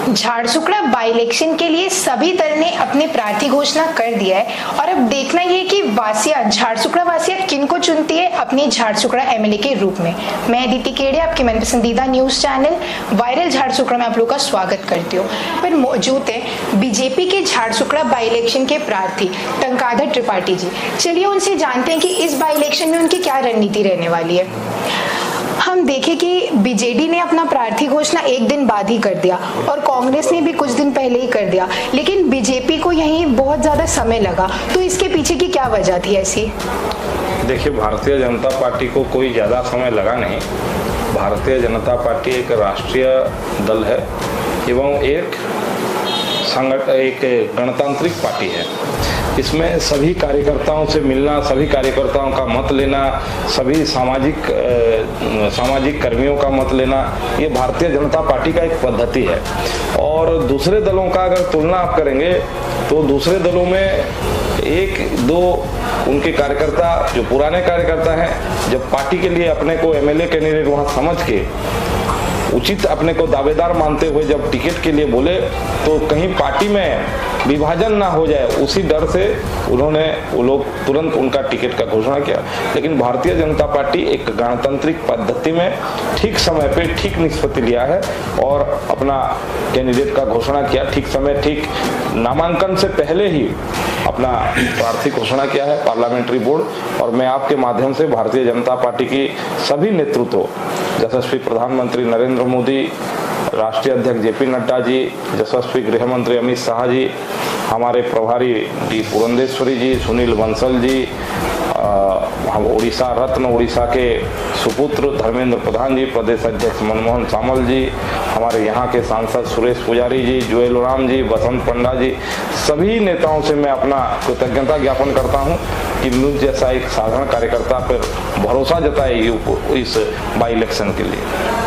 Jharsuguda by election के लिए सभी दल ने अपने प्रार्थी घोषणा कर दिया है और अब देखना ये कि वासिया झारसुगड़ा वासिया किनको चुनती है अपने झारसुगड़ा एमएलए के रूप में। मैं अदिति केड़े आपके मनपसंदीदा न्यूज चैनल वायरल झारसुगड़ा में आप लोगों का स्वागत करती हूँ। पर मौजूद है बीजेपी के झारसुगड़ा बाई इलेक्शन के प्रार्थी टंकाधर त्रिपाठी जी। चलिए उनसे जानते हैं कि इस बाई इलेक्शन में उनकी क्या रणनीति रहने वाली है। हम देखें कि बीजेडी ने अपना प्रार्थी घोषणा एक दिन बाद ही कर दिया और कांग्रेस ने भी कुछ दिन पहले ही कर दिया, लेकिन बीजेपी को यहीं बहुत ज्यादा समय लगा। तो इसके पीछे की क्या वजह थी ऐसी? देखिए, भारतीय जनता पार्टी को कोई ज़्यादा समय लगा नहीं। भारतीय जनता पार्टी एक राष्ट्रीय दल है एवं एक गणतांत्रिक पार्टी है। इसमें सभी कार्यकर्ताओं से मिलना, सभी कार्यकर्ताओं का मत लेना, सभी सामाजिक कर्मियों का मत लेना, ये भारतीय जनता पार्टी का एक पद्धति है। और दूसरे दलों का अगर तुलना आप करेंगे तो दूसरे दलों में एक दो उनके कार्यकर्ता जो पुराने कार्यकर्ता हैं, जब पार्टी के लिए अपने को एमएलए कैंडिडेट वहां समझ के उचित अपने को दावेदार मानते हुए जब टिकट के लिए बोले तो कहीं पार्टी में विभाजन ना हो जाए, उसी डर से वो लोग तुरंत उनका टिकट का घोषणा किया। लेकिन भारतीय जनता पार्टी एक गणतांत्रिक पद्धति में ठीक समय पे ठीक निष्पत्ति लिया है और अपना कैंडिडेट का घोषणा किया। ठीक समय, ठीक नामांकन से पहले ही अपना प्रार्थी घोषणा किया है पार्लियामेंट्री बोर्ड। और मैं आपके माध्यम से भारतीय जनता पार्टी की सभी नेतृत्व, यशस्वी प्रधानमंत्री नरेंद्र मोदी, राष्ट्रीय अध्यक्ष जेपी नड्डा जी, यशस्वी गृह मंत्री अमित शाह जी, हमारे प्रभारी डी पुरंदेश्वरी जी, सुनील बंसल जी, हम उड़ीसा रत्न उड़ीसा के सुपुत्र धर्मेंद्र प्रधान जी, प्रदेश अध्यक्ष मनमोहन सामल जी, हमारे यहाँ के सांसद सुरेश पुजारी जी, जुएल राम जी, बसंत पंडा जी, सभी नेताओं से मैं अपना कृतज्ञता ज्ञापन करता हूँ कि मुझ जैसा एक साधारण कार्यकर्ता पर भरोसा जताए इस बाई इलेक्शन के लिए।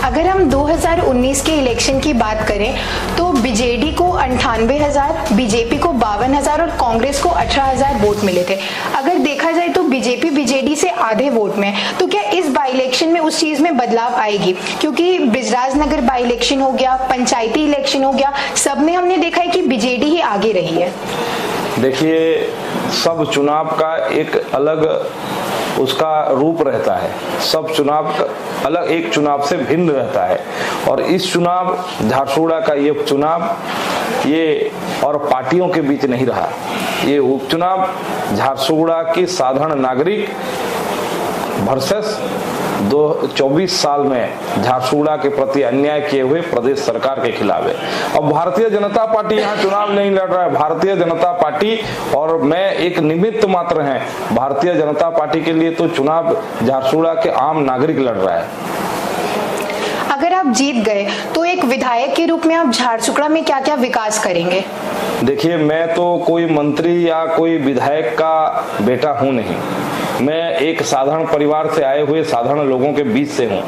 अगर हम 2019 के इलेक्शन की बात करें तो बीजेडी को 98,000, बीजेपी को 52,000 और कांग्रेस को 18,000 वोट मिले थे। अगर देखा जाए तो बीजेपी बीजेडी से आधे वोट में, तो क्या इस बाई इलेक्शन में उस चीज में बदलाव आएगी? क्योंकि बृजराजनगर बाई इलेक्शन हो गया, पंचायती इलेक्शन हो गया, सब में हमने देखा है कि बीजेडी ही आगे रही है। देखिए, सब चुनाव का एक अलग उसका रूप रहता है, सब चुनाव अलग एक चुनाव से भिन्न रहता है। और इस चुनाव झारसुगड़ा का ये चुनाव ये और पार्टियों के बीच नहीं रहा। ये उपचुनाव झारसुगड़ा की साधारण नागरिक वर्सेस 24 साल में झारसुगड़ा के प्रति अन्याय किए हुए प्रदेश सरकार के खिलाफ है। अब भारतीय जनता पार्टी यहाँ चुनाव नहीं लड़ रहा है। भारतीय जनता पार्टी और मैं एक निमित्त मात्र हैं। भारतीय जनता पार्टी के लिए तो चुनाव झारसुगड़ा के आम नागरिक लड़ रहा है। अगर आप जीत गए तो एक विधायक के रूप में आप झारसुगड़ा में क्या क्या विकास करेंगे? देखिए, मैं तो कोई मंत्री या कोई विधायक का बेटा हूं नहीं। मैं एक साधारण परिवार से आए हुए साधारण लोगों के बीच से हूं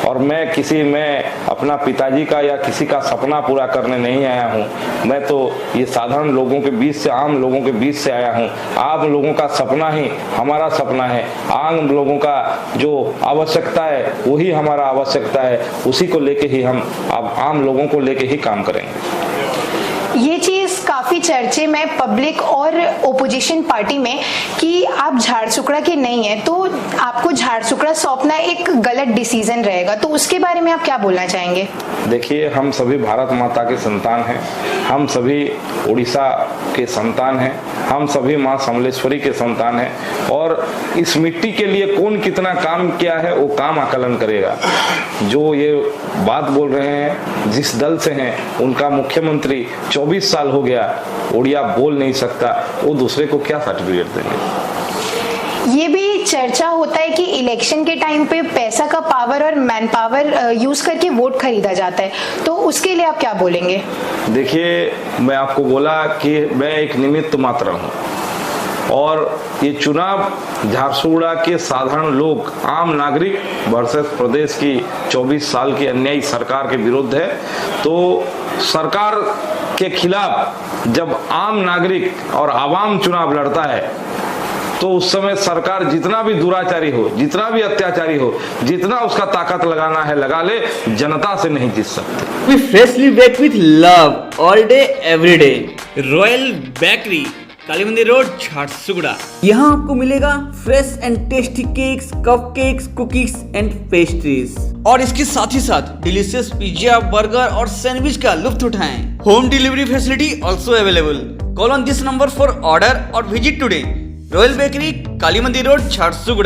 और मैं अपना पिताजी का या किसी का सपना पूरा करने नहीं आया हूं। मैं तो ये साधारण लोगों के बीच से, आम लोगों के बीच से आया हूं। आम लोगों का सपना ही हमारा सपना है। आम लोगों का जो आवश्यकता है वही हमारा आवश्यकता है। उसी को लेके ही हम आम लोगों को लेके ही काम करेंगे। ये चीज काफी चर्चे में पब्लिक और ओपोजिशन पार्टी में कि आप झारसुगड़ा के नहीं है, तो आपको झारसुगड़ा सौंपना एक गलत डिसीजन रहेगा, तो उसके बारे में आप क्या बोलना चाहेंगे? देखिए, हम सभी भारत माता के संतान हैं, हम सभी उड़ीसा के संतान हैं, हम सभी माँ समलेश्वरी के संतान हैं और इस मिट्टी के लिए कौन कितना काम किया है वो काम आकलन करेगा। जो ये बात बोल रहे हैं, जिस दल से हैं, उनका मुख्यमंत्री 24 साल हो गया उड़िया बोल नहीं सकता, वो दूसरे को क्या सर्टिफिकेट देंगे? ये भी चर्चा होता है कि इलेक्शन के टाइम पे पैसा का पावर और मैन पावर यूज करके वोट खरीदा जाता है, तो उसके लिए आप क्या बोलेंगे? देखिए, मैं आपको बोला कि मैं एक निमित्त मात्र हूँ और ये चुनाव झारसुगड़ा के साधारण लोग, आम नागरिक वर्सेस प्रदेश की 24 साल की अन्यायी सरकार के विरुद्ध है। तो सरकार के खिलाफ जब आम नागरिक और आवाम चुनाव लड़ता है तो उस समय सरकार जितना भी दुराचारी हो, जितना भी अत्याचारी हो, जितना उसका ताकत लगाना है लगा ले, जनता से नहीं जीत सकते। We freshly bake with love all day every day. Royal bakery, Kali Mandir road, Jharsuguda. यहाँ आपको मिलेगा fresh and tasty cakes, cupcakes, cookies and pastries, और इसके साथ ही साथ डिलीशियस पिज्जा, बर्गर और सैंडविच का लुत्फ उठाएं। Home delivery facility also available. Call on this number for order और visit today. Royal bakery, Kali Mandir road, Jharsuguda.